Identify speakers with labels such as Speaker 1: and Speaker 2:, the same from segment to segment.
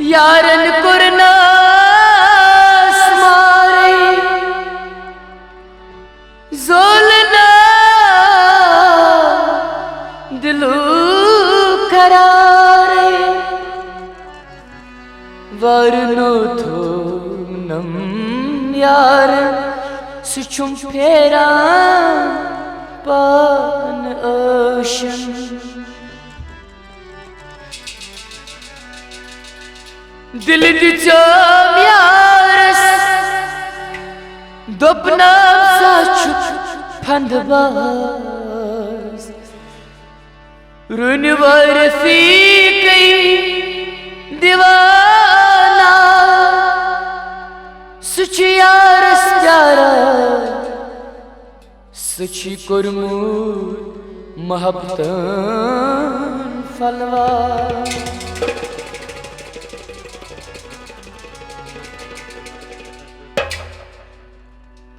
Speaker 1: यारन कुरनास मारे जोलना दिलू करारे वरनो थोनम यार सुचुम फेरा पान ओशन दिल दिचम यारस दोपना साचुक फंदबाज रुनवर फीकई दीवाना सुची यारस प्यारा सुची कुरमू महब्बतन फलवा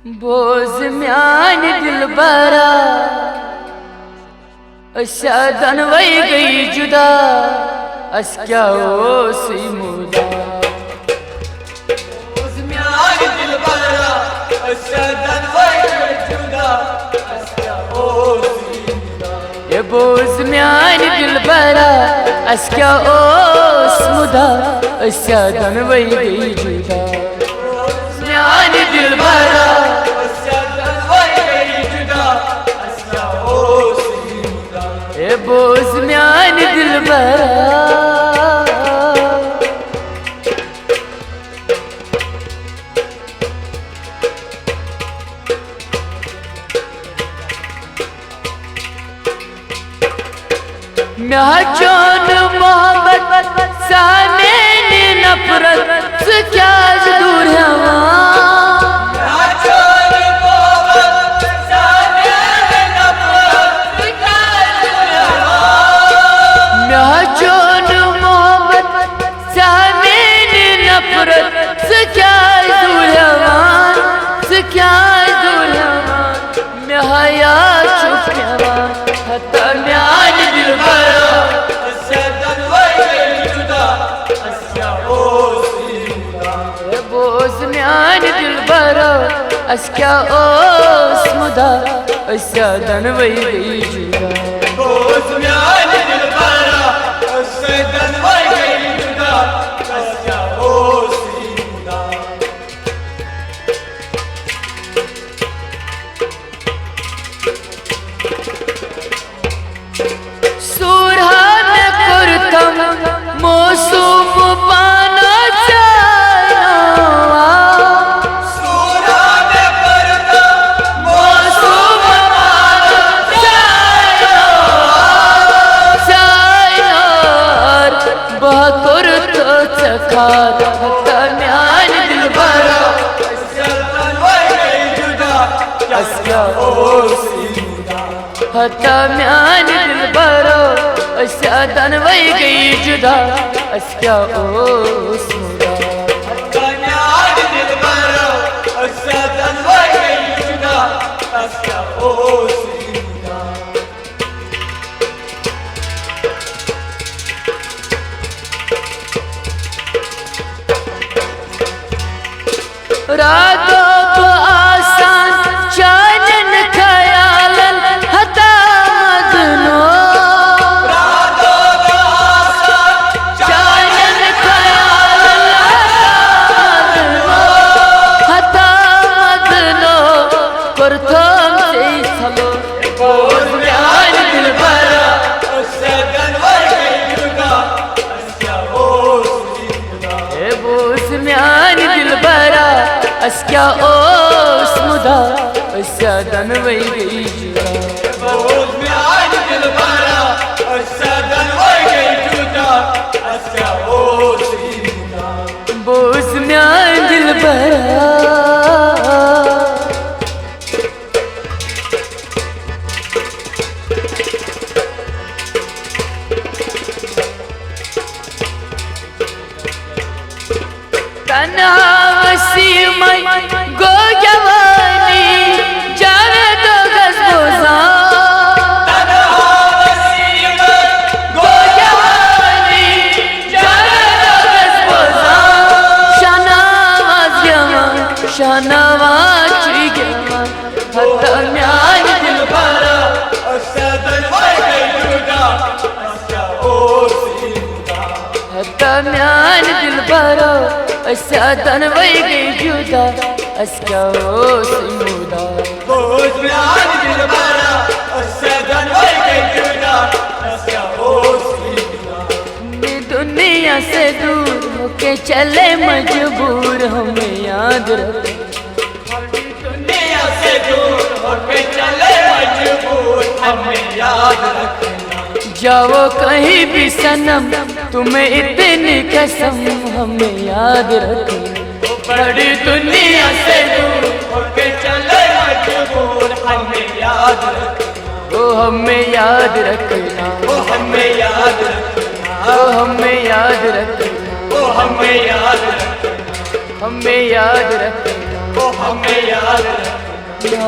Speaker 1: बोझ म्यान दिल बरा अशादन वही गई जुदा अस क्या ओसी मुदा बोझ म्यान दिल बरा अशादन वही गई जुदा अस क्या ओसी मुदा ये बोझ म्यान दिल बरा अस क्या ओस मुदा अशादन वही गई जुदा म्यान दिल बरा बोझ म्यान दिल बरा म्या चोन मोहब्बत साने नफरत से क्या दूर है अस क्या ओस मुदा अशादन वही गई जुदा बोझ म्यान दिल बरा अशादन वही गई जुदा अस क्या ओसी मुदा सूरहा में कुरतम मौसूम पाना म्यान दिल बरा हता म्यान दिल बरा अशादन वही गई जुदा अस क्या ओस मुदा म्यान दिल बरा अशादन वही गई जुदा अस क्या ओस रातों को आसान चानन ख्यालन हता मदनो रातों को आसान चानन ख्यालन हता मदनो करथम से सलो बोझ म्यान दिल बरा अशादन वही गई जुदा अस क्या ओसी मुदा ए बोझ म्यान दिल बरा अस क्या ओस मुदा अशादन वही गई जुदा बोझ म्यान दिल बरा अशादन वही गई जुदा अस क्या ओसी मुदा बोझ म्यान दिल बरा तन्हा वसीमई गो जवानी जावे तो गज़बोज़ा तन्हा वसीमई गो जवानी जावे तो म्यान दिल भरो अस्यादन वही गई जुदा अस्या सिमुदा
Speaker 2: म्यान दिल भरो अस्यादन वही गई जुदा अस्या सिमुदा
Speaker 1: मैं दुनिया से दूर होके चले मजबूर हमें याद रख
Speaker 2: दुनिया से दूर होके चले मजबूर हमें याद रखना
Speaker 1: जाओ कहीं भी सनम तुम्हें इतनी कसम हमें याद रखना
Speaker 2: बड़ी दुनिया से दूर होके चले मजबूर हमें याद रखना
Speaker 1: वो हमें याद रखना
Speaker 2: वो हमें याद रखना
Speaker 1: वो हमें याद रखना
Speaker 2: वो हमें याद रखना
Speaker 1: हमें याद रखना
Speaker 2: वो हमें याद रखना।